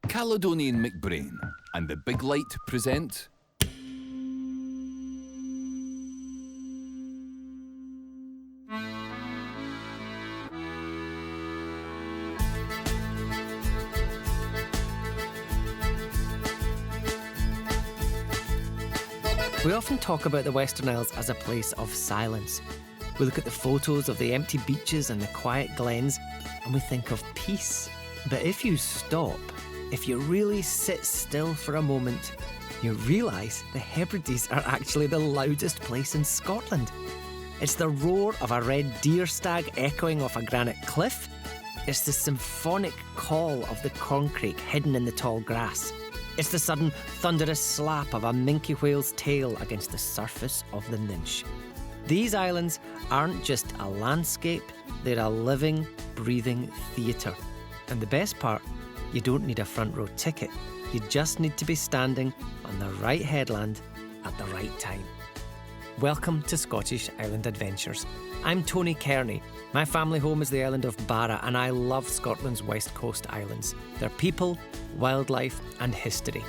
Caledonian McBrain and the Big Light present We often talk about the Western Isles as a place of silence. We look at the photos of the empty beaches and the quiet glens and we think of peace. But if you stop, if you really sit still for a moment, you realise the Hebrides are actually the loudest place in Scotland. It's the roar of a red deer stag echoing off a granite cliff. It's the symphonic call of the corncrake hidden in the tall grass. It's the sudden thunderous slap of a minke whale's tail against the surface of the Minch. These islands aren't just a landscape, they're a living, breathing theatre. And the best part, you don't need a front row ticket. You just need to be standing on the right headland at the right time. Welcome to Scottish Island Adventures. I'm Tony Kearney. My family home is the island of Barra and I love Scotland's west coast islands. Their people, wildlife and history.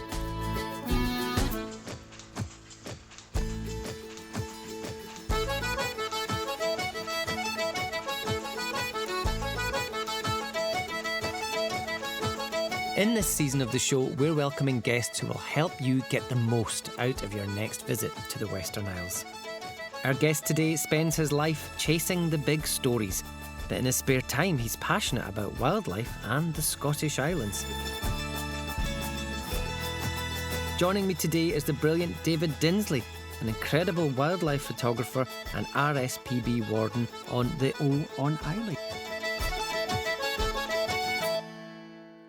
In this season of the show, we're welcoming guests who will help you get the most out of your next visit to the Western Isles. Our guest today spends his life chasing the big stories, but in his spare time he's passionate about wildlife and the Scottish Islands. Joining me today is the brilliant David Dinsley, an incredible wildlife photographer and RSPB warden on the on Islay.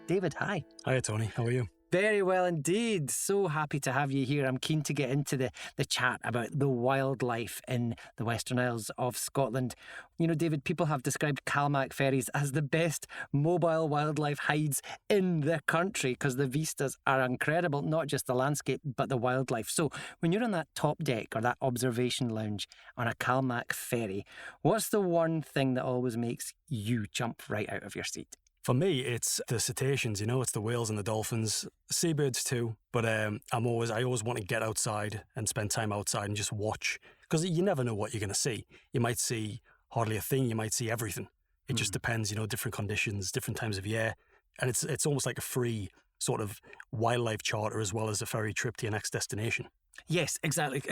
David, hi. Hiya, Tony. How are you? Very well indeed. So happy to have you here. I'm keen to get into the chat about the wildlife in the Western Isles of Scotland. You know, David, people have described Calmac ferries as the best mobile wildlife hides in the country because the vistas are incredible, not just the landscape, but the wildlife. So when you're on that top deck or that observation lounge on a Calmac ferry, what's the one thing that always makes you jump right out of your seat? For me, it's the cetaceans, it's the whales and the dolphins, seabirds too. But I always want to get outside and spend time outside and just watch, because you never know what you're going to see. You might see hardly a thing, you might see everything. It just depends, different conditions, different times of year. And it's almost like a free sort of wildlife charter as well as a ferry trip to your next destination. Yes, exactly.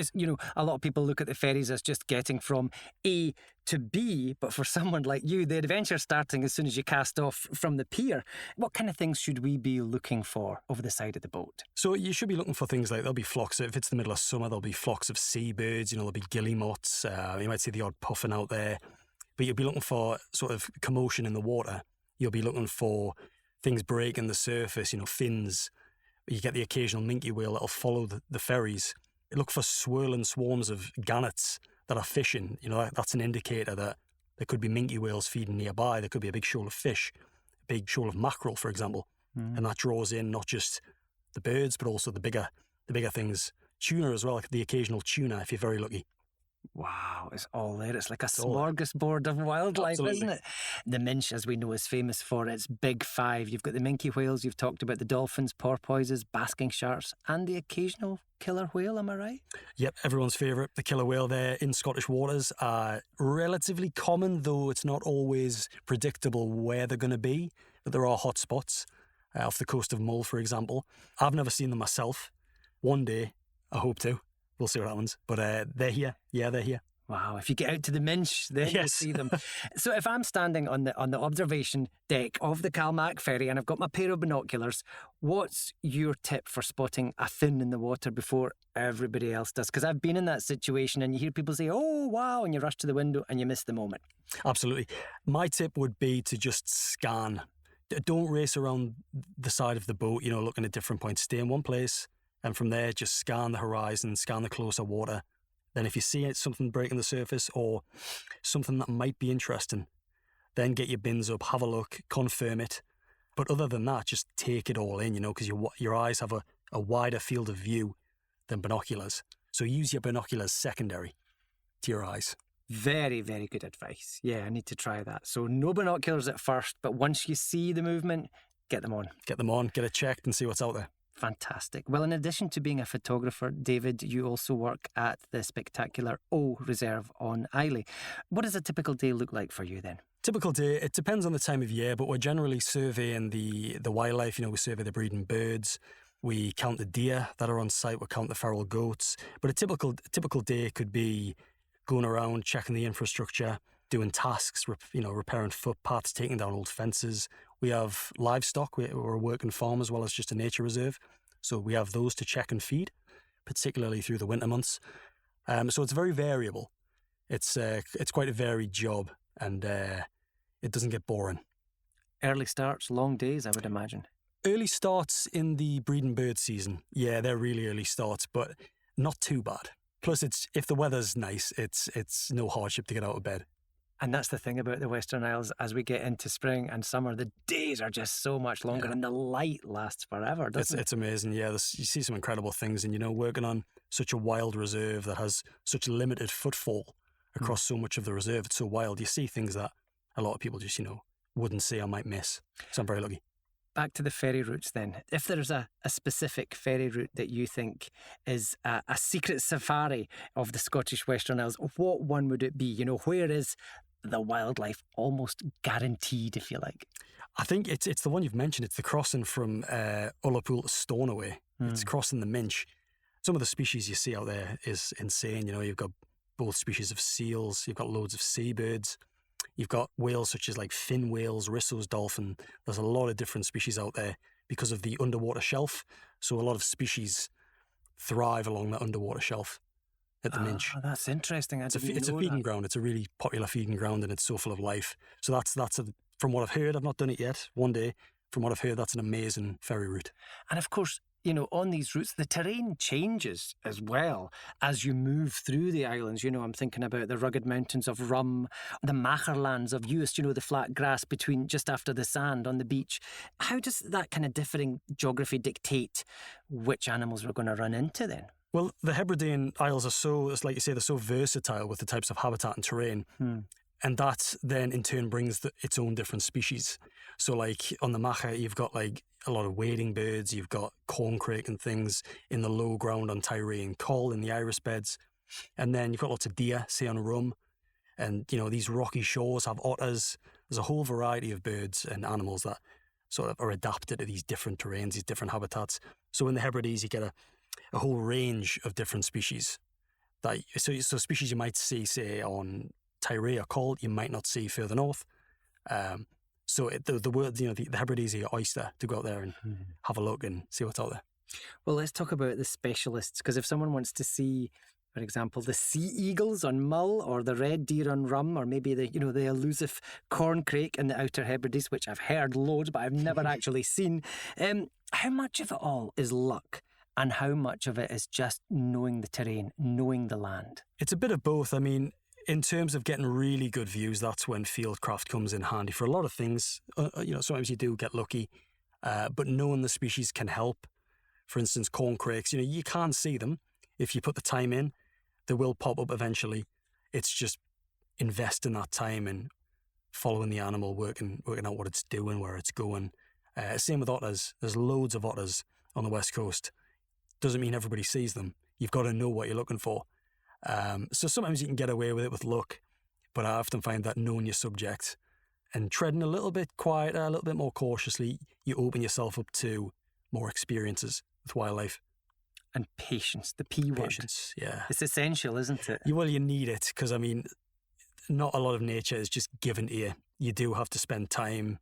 A lot of people look at the ferries as just getting from A to B, but for someone like you, the adventure's starting as soon as you cast off from the pier. What kind of things should we be looking for over the side of the boat? So you should be looking for things like, there'll be flocks, if it's the middle of summer, there'll be flocks of seabirds, there'll be guillemots, you might see the odd puffin out there, but you'll be looking for sort of commotion in the water. You'll be looking for things breaking the surface, fins. You get the occasional minke whale that'll follow the ferries. Look for swirling swarms of gannets that are fishing. That's an indicator that there could be minke whales feeding nearby. There could be a big shoal of fish, a big shoal of mackerel, for example. And that draws in not just the birds, but also the bigger things. Tuna as well, like the occasional tuna, if you're very lucky. Wow, it's all there. It's like a smorgasbord of wildlife, Absolutely. Isn't it? The Minch, as we know, is famous for its big five. You've got the minke whales, you've talked about the dolphins, porpoises, basking sharks, and the occasional killer whale, am I right? Yep, everyone's favourite. The killer whale there in Scottish waters are relatively common, though it's not always predictable where they're going to be. But there are hot spots off the coast of Mull, for example. I've never seen them myself. One day, I hope to. We'll see what happens. But they're here. Yeah, they're here. Wow, if you get out to the Minch, then you'll see them. So if I'm standing on the observation deck of the Calmac ferry and I've got my pair of binoculars, what's your tip for spotting a fin in the water before everybody else does? Because I've been in that situation and you hear people say, oh, wow, and you rush to the window and you miss the moment. Absolutely. My tip would be to just scan. Don't race around the side of the boat, looking at different points. Stay in one place. And from there, just scan the horizon, scan the closer water. Then if you see something breaking the surface or something that might be interesting, then get your bins up, have a look, confirm it. But other than that, just take it all in, because your eyes have a wider field of view than binoculars. So use your binoculars secondary to your eyes. Very, very good advice. Yeah, I need to try that. So no binoculars at first, but once you see the movement, get them on. Get them on, get it checked and see what's out there. Fantastic. Well, in addition to being a photographer, David, you also work at the spectacular O Reserve on Islay. What does a typical day look like for you then? Typical day, it depends on the time of year, but we're generally surveying the wildlife. We survey the breeding birds. We count the deer that are on site. We count the feral goats. But a typical day could be going around, checking the infrastructure, doing tasks, repairing footpaths, taking down old fences. We have livestock. We're a working farm as well as just a nature reserve. So we have those to check and feed, particularly through the winter months. So it's very variable. It's quite a varied job, and it doesn't get boring. Early starts, long days, I would imagine. Early starts in the breeding bird season. Yeah, they're really early starts, but not too bad. Plus, if the weather's nice, it's no hardship to get out of bed. And that's the thing about the Western Isles. As we get into spring and summer, the days are just so much longer, and the light lasts forever, doesn't it? It's amazing, yeah. You see some incredible things, and working on such a wild reserve that has such limited footfall across so much of the reserve. It's so wild. You see things that a lot of people just, wouldn't see or might miss. So I'm very lucky. Back to the ferry routes then. If there's a specific ferry route that you think is a secret safari of the Scottish Western Isles, what one would it be? Where is the wildlife almost guaranteed, if you like? I think it's the one you've mentioned. It's the crossing from Ullapool to Stornoway. It's crossing the Minch. Some of the species you see out there is insane. You've got both species of seals. You've got loads of seabirds. You've got whales such as like fin whales, Risso's dolphin. There's a lot of different species out there because of the underwater shelf. So a lot of species thrive along that underwater shelf at the Minch. That's interesting. It's a feeding ground. It's a really popular feeding ground, and it's so full of life. So that's from what I've heard. I've not done it yet. One day, from what I've heard, that's an amazing ferry route. And of course, on these routes, the terrain changes as well as you move through the islands. I'm thinking about the rugged mountains of Rum, the Macherlands of Uist, the flat grass between just after the sand on the beach. How does that kind of differing geography dictate which animals we're going to run into then? Well, the Hebridean Isles are like you say, they're so versatile with the types of habitat and terrain. And that then in turn brings its own different species. So like on the Macha, you've got like a lot of wading birds, you've got corncrake and things in the low ground on Tyree and Coll in the iris beds. And then you've got lots of deer, say on Rum. And, these rocky shores have otters. There's a whole variety of birds and animals that sort of are adapted to these different terrains, these different habitats. So in the Hebrides, you get a whole range of different species. So species you might see, say, on Tyree or Coll, you might not see further north. So the word, the Hebrides are your oyster to go out there and have a look and see what's out there. Well, let's talk about the specialists, because if someone wants to see, for example, the sea eagles on Mull or the red deer on Rum, or maybe the elusive corncrake in the Outer Hebrides, which I've heard loads but I've never actually seen, how much of it all is luck? And how much of it is just knowing the terrain, knowing the land? It's a bit of both. I mean, in terms of getting really good views, that's when fieldcraft comes in handy for a lot of things. Sometimes you do get lucky, but knowing the species can help. For instance, corncrakes, you can't see them. If you put the time in, they will pop up eventually. It's just investing that time in following the animal, working out what it's doing, where it's going. Same with otters. There's loads of otters on the West Coast. Doesn't mean everybody sees them. You've got to know what you're looking for. So sometimes you can get away with it with luck, but I often find that knowing your subject and treading a little bit quieter, a little bit more cautiously, you open yourself up to more experiences with wildlife. And patience, the P word. Patience, yeah. It's essential, isn't it? Well, you need it, because, not a lot of nature is just given to you. You do have to spend time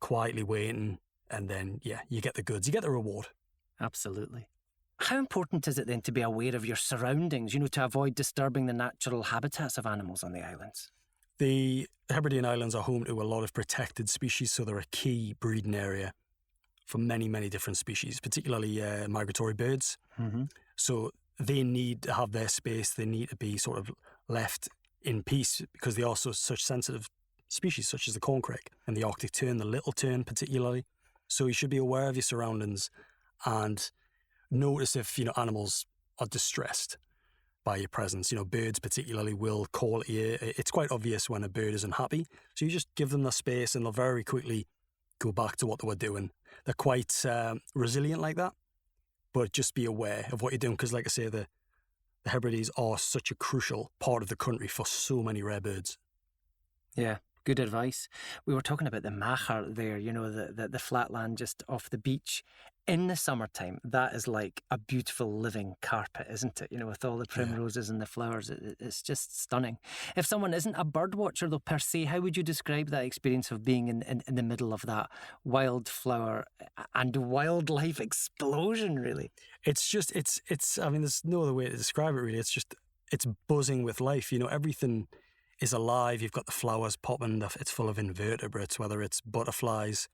quietly waiting, and then, you get the goods. You get the reward. Absolutely. How important is it then to be aware of your surroundings, to avoid disturbing the natural habitats of animals on the islands? The Hebridean Islands are home to a lot of protected species, so they're a key breeding area for many, many different species, particularly migratory birds. Mm-hmm. So they need to have their space. They need to be sort of left in peace, because they are such sensitive species, such as the corncrake and the Arctic tern, the little tern particularly. So you should be aware of your surroundings and notice if, animals are distressed by your presence. Birds particularly will call at you. It's quite obvious when a bird is unhappy. So you just give them the space and they'll very quickly go back to what they were doing. they're quite resilient like that. But just be aware of what you're doing, because like I say, the Hebrides are such a crucial part of the country for so many rare birds. Yeah, good advice. We were talking about the Machar there, the flat land just off the beach. In the summertime, that is like a beautiful living carpet, isn't it? With all the primroses and the flowers. It's just stunning. If someone isn't a bird watcher, though, per se, how would you describe that experience of being in the middle of that wildflower and wildlife explosion, really? It's I mean, there's no other way to describe it, really. It's buzzing with life. Everything is alive. You've got the flowers popping. It's full of invertebrates, whether it's butterflies,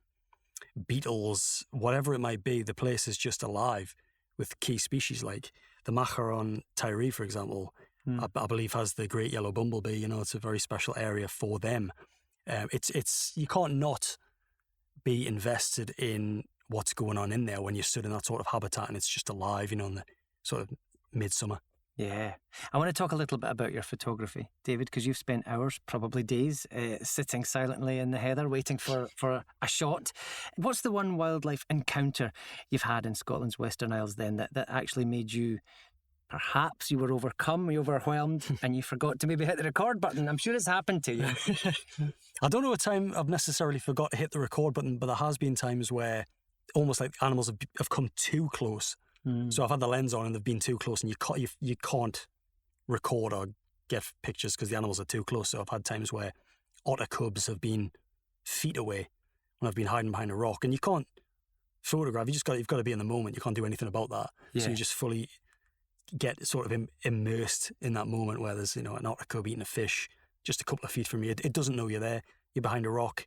beetles, whatever it might be. The place is just alive with key species like the Machar on Tiree, for example. I believe has the great yellow bumblebee. It's a very special area for them. It's you can't not be invested in what's going on in there when you're stood in that sort of habitat and it's just alive, in the sort of midsummer. Yeah. I want to talk a little bit about your photography, David, because you've spent hours, probably days, sitting silently in the heather waiting for a shot. What's the one wildlife encounter you've had in Scotland's Western Isles then that actually made you, perhaps you were overwhelmed and you forgot to maybe hit the record button? I'm sure it's happened to you. I don't know a time I've necessarily forgot to hit the record button, but there has been times where almost like animals have come too close. So I've had the lens on and they've been too close, and you can't record or get pictures because the animals are too close. So I've had times where otter cubs have been feet away when I've been hiding behind a rock, and you can't photograph. You've got to be in the moment. You can't do anything about that. Yeah. So you just fully get sort of immersed in that moment where there's an otter cub eating a fish just a couple of feet from you. It doesn't know you're there. You're behind a rock,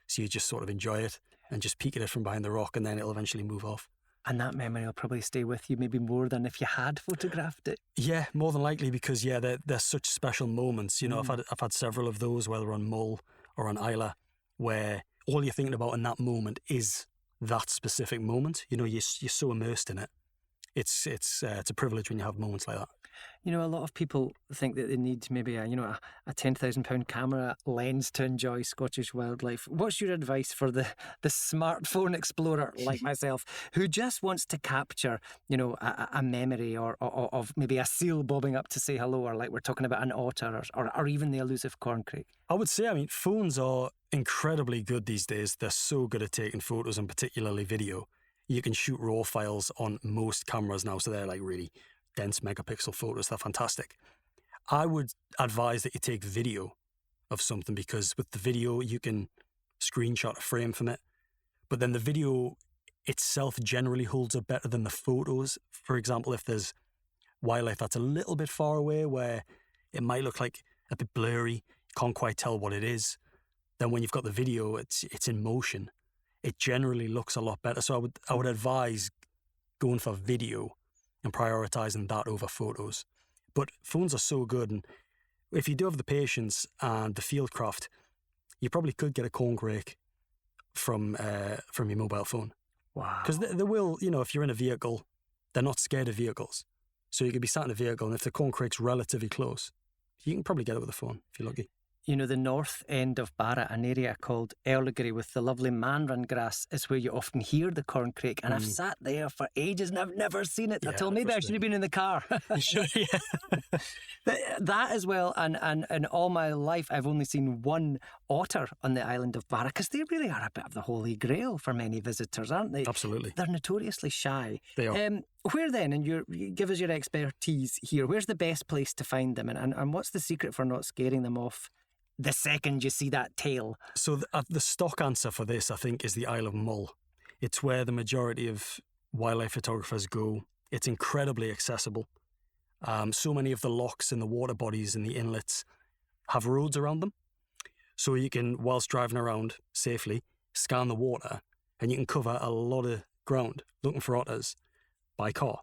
so you just sort of enjoy it and just peek at it from behind the rock, and then it'll eventually move off. And that memory will probably stay with you maybe more than if you had photographed it. Yeah, more than likely, because they're such special moments. I've had several of those, whether on Mull or on Islay, where all you're thinking about in that moment is that specific moment. You're so immersed in it. It's a privilege when you have moments like that. A lot of people think that they need maybe a £10,000 camera lens to enjoy Scottish wildlife. What's your advice for the smartphone explorer like myself who just wants to capture, a memory or of maybe a seal bobbing up to say hello, or like we're talking about an otter or even the elusive corncrake? I would say, phones are incredibly good these days. They're so good at taking photos, and particularly video. You can shoot RAW files on most cameras now, so they're like really dense megapixel photos. They're fantastic. I would advise that you take video of something, because with the video you can screenshot a frame from it, but then the video itself generally holds up better than the photos. For example, if there's wildlife that's a little bit far away where it might look like a bit blurry, you can't quite tell what it is, then when you've got the video, it's in motion. It generally looks a lot better. So I would advise going for video and prioritising that over photos. But phones are so good, and if you do have the patience and the fieldcraft, you probably could get a corncrake from your mobile phone. Wow. Because they will, if you're in a vehicle, they're not scared of vehicles. So you could be sat in a vehicle, and if the corncrake's relatively close, you can probably get it with a phone if you're lucky. The north end of Barra, an area called Erlegree with the lovely manran grass, is where you often hear the corncrake. And I've sat there for ages and I've never seen it until maybe I should have been in the car. Sure, yeah. That as well. And all my life, I've only seen one otter on the island of Barra, because they really are a bit of the holy grail for many visitors, aren't they? Absolutely. They're notoriously shy. They are. Where then, and you give us your expertise here, where's the best place to find them? And what's the secret for not scaring them off the second you see that tail? So the stock answer for this, I think, is the Isle of Mull. It's where the majority of wildlife photographers go. It's incredibly accessible. So many of the locks and the water bodies and the inlets have roads around them. So you can, whilst driving around safely, scan the water, and you can cover a lot of ground looking for otters by car.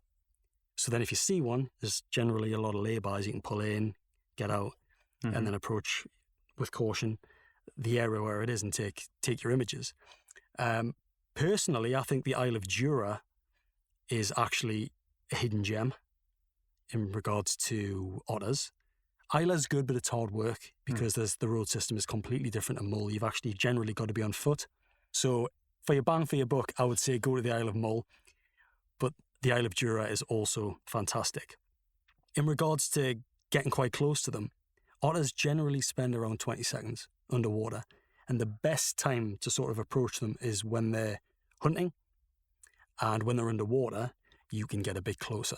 So then if you see one, there's generally a lot of laybys you can pull in, get out, and then approach with caution the area where it is and take your images. Personally, I think the Isle of Jura is actually a hidden gem in regards to otters. Islay's good, but it's hard work because the road system is completely different to Mull. You've actually generally got to be on foot. So for your bang for your buck, I would say go to the Isle of Mull, but the Isle of Jura is also fantastic. In regards to getting quite close to them, otters generally spend around 20 seconds underwater, and the best time to sort of approach them is when they're hunting, and when they're underwater, you can get a bit closer.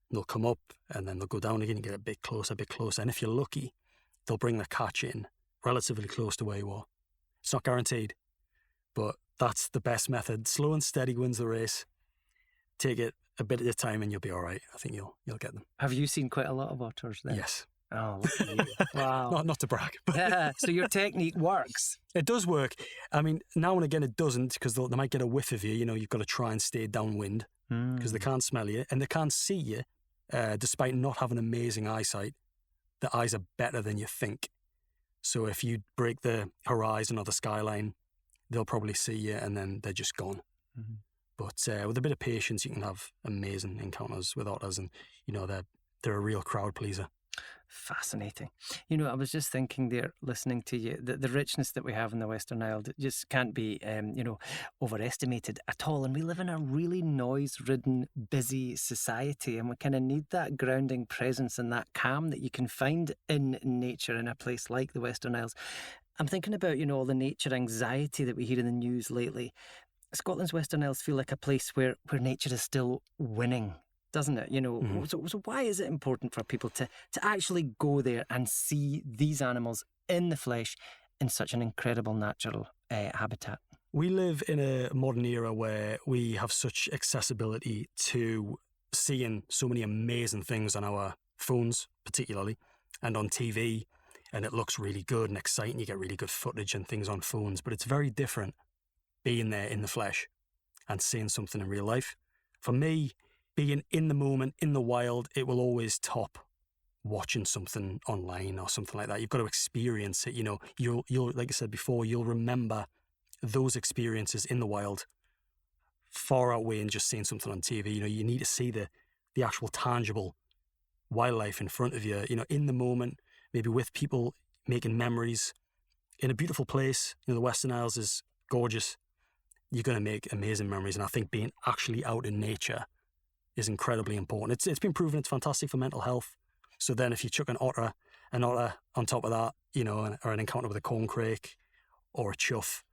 They'll come up and then they'll go down again and get a bit closer, and if you're lucky, they'll bring their catch in relatively close to where you are. It's not guaranteed, but that's the best method. Slow and steady wins the race. Take it a bit at a time and you'll be all right. I think you'll get them. Have you seen quite a lot of otters then? Yes. Oh, look at you. Wow. Not to brag. But Yeah, so your technique works. it does work. I mean, now and again it doesn't, because they might get a whiff of you. You know, you've got to try and stay downwind because they can't smell you and they can't see you, despite not having amazing eyesight. The eyes are better than you think. So if you break the horizon or the skyline, they'll probably see you and then they're just gone. Mm-hmm. But with a bit of patience, you can have amazing encounters with otters, and you know they're a real crowd pleaser. Fascinating. You know, I was just thinking there, listening to you, that the richness that we have in the Western Isles just can't be, overestimated at all. And we live in a really noise-ridden, busy society, and we kind of need that grounding presence and that calm that you can find in nature in a place like the Western Isles. I'm thinking about, all the nature anxiety that we hear in the news lately. Scotland's Western Isles feel like a place where nature is still winning, doesn't it? Mm-hmm. So why is it important for people to actually go there and see these animals in the flesh in such an incredible natural habitat? We live in a modern era where we have such accessibility to seeing so many amazing things on our phones, particularly, and on TV, and it looks really good and exciting. You get really good footage and things on phones, but it's very different being there in the flesh and seeing something in real life. For me, being in the moment, in the wild, it will always top watching something online or something like that. You've got to experience it. You'll like I said before, you'll remember those experiences in the wild far outweighing just seeing something on TV. You need to see the actual tangible wildlife in front of you, in the moment, maybe with people, making memories in a beautiful place. The Western Isles is gorgeous. You're going to make amazing memories. And I think being actually out in nature is incredibly important. It's been proven it's fantastic for mental health. So then if you chuck an otter on top of that, or an encounter with a corncrake or a chuff,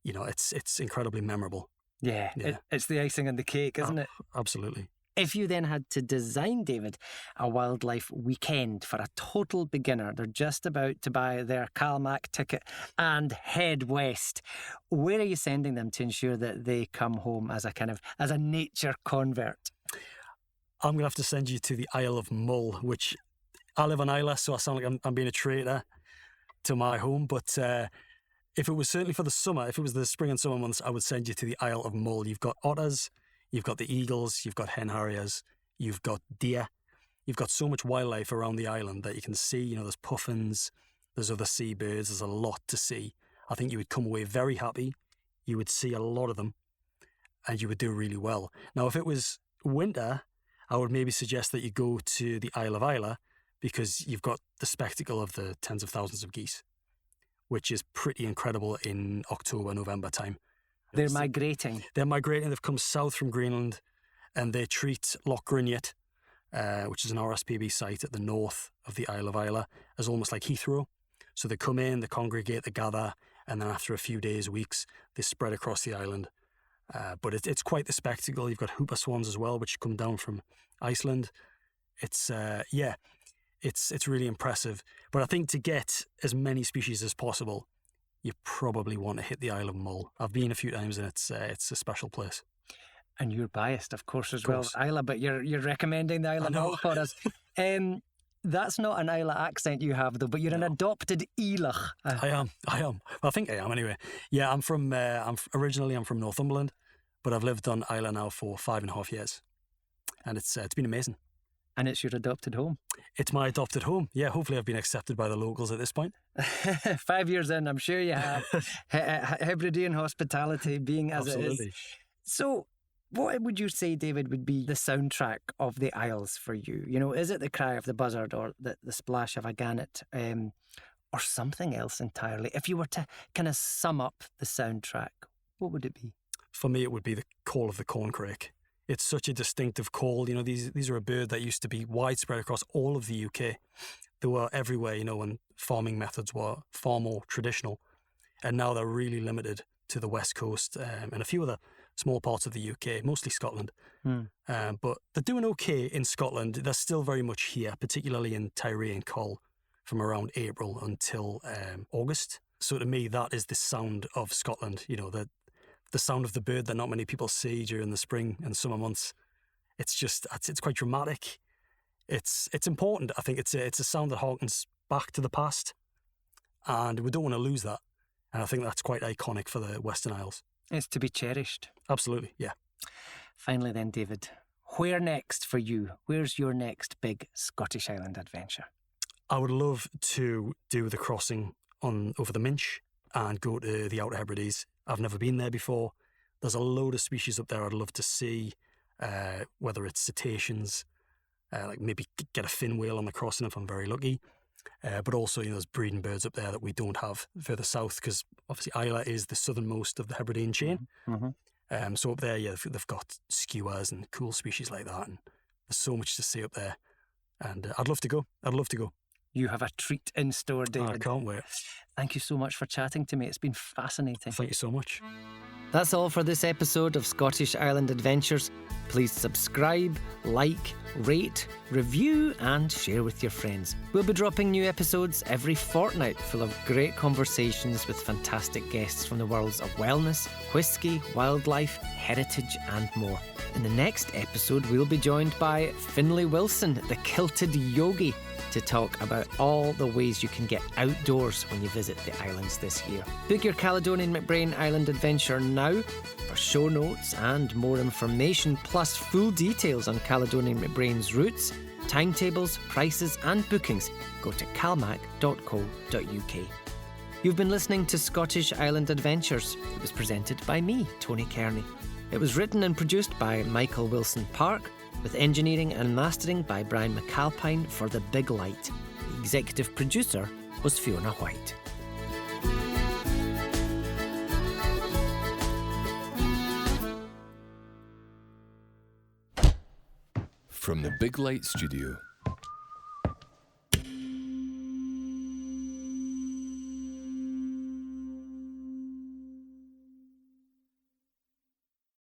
it's incredibly memorable. Yeah. It's the icing on the cake, isn't it? Absolutely. If you then had to design, David, a wildlife weekend for a total beginner, they're just about to buy their CalMac ticket and head west, where are you sending them to ensure that they come home as a nature convert? I'm going to have to send you to the Isle of Mull, which I live on Islay, so I sound like I'm being a traitor to my home. But if it was certainly for the summer, if it was the spring and summer months, I would send you to the Isle of Mull. You've got otters, you've got the eagles, you've got hen harriers, you've got deer. You've got so much wildlife around the island that you can see. There's puffins, there's other seabirds, there's a lot to see. I think you would come away very happy. You would see a lot of them and you would do really well. Now, if it was winter, I would maybe suggest that you go to the Isle of Islay, because you've got the spectacle of the tens of thousands of geese, which is pretty incredible in October, November time. They're migrating. They've come south from Greenland, and they treat Loch Gryniot, which is an RSPB site at the north of the Isle of Islay, as almost like Heathrow. So they come in, they congregate, they gather, and then after a few days, weeks, they spread across the island. But it's quite the spectacle. You've got hooper swans as well, which come down from Iceland. It's really impressive. But I think to get as many species as possible, you probably want to hit the Isle of Mull. I've been a few times, and it's a special place. And you're biased, of course, as well, Islay, but you're recommending the Isle of Mull for us. That's not an Islay accent you have, though, but you're an adopted Elach. I am. Well, I think I am anyway. Yeah, I'm from Northumberland, but I've lived on Islay now for 5.5 years, and it's been amazing. And it's your adopted home? It's my adopted home. Yeah, hopefully I've been accepted by the locals at this point. 5 years in, I'm sure you have. Hebridean hospitality being as Absolutely. It is. So, what would you say, David, would be the soundtrack of the Isles for you? Is it the cry of the buzzard or the splash of a gannet, or something else entirely? If you were to kind of sum up the soundtrack, what would it be? for me, it would be the call of the corncrake. It's such a distinctive call. You know, these are a bird that used to be widespread across all of the UK. They were everywhere, you know, when farming methods were far more traditional. And now they're really limited to the West Coast and a few other small parts of the UK, mostly Scotland. But they're doing okay in Scotland. They're still very much here, particularly in Tiree and Coll, from around April until August. So to me, that is the sound of Scotland, you know, the sound of the bird that not many people see during the spring and summer months. It's quite dramatic. It's important. I think it's a sound that harkens back to the past, and we don't want to lose that. And I think that's quite iconic for the Western Isles. It's to be cherished. Absolutely, yeah. Finally then, David, where next for you? Where's your next big Scottish Island adventure? I would love to do the crossing over the Minch and go to the Outer Hebrides. I've never been there before. There's a load of species up there I'd love to see, whether it's cetaceans, like maybe get a fin whale on the crossing if I'm very lucky. But also, you know, there's breeding birds up there that we don't have further south, because obviously Islay is the southernmost of the Hebridean chain. So up there, yeah, they've got skuas and cool species like that, and there's so much to see up there. And I'd love to go. You have a treat in store, David. I can't wait. Thank you so much for chatting to me. It's been fascinating. Thank you so much. That's all for this episode of Scottish Island Adventures. Please subscribe, like, rate, review and share with your friends. We'll be dropping new episodes every fortnight full of great conversations with fantastic guests from the worlds of wellness, whisky, wildlife, heritage and more. In the next episode, we'll be joined by Finlay Wilson, the kilted yogi, to talk about all the ways you can get outdoors when you visit the islands this year. Book your Caledonian McBrain Island adventure now. For show notes and more information, plus full details on Caledonian McBrain's routes, timetables, prices and bookings, go to calmac.co.uk. You've been listening to Scottish Island Adventures. It was presented by me, Tony Kearney. It was written and produced by Michael Wilson Park, with engineering and mastering by Brian McAlpine for The Big Light. The executive producer was Fiona White. From the Big Light Studio.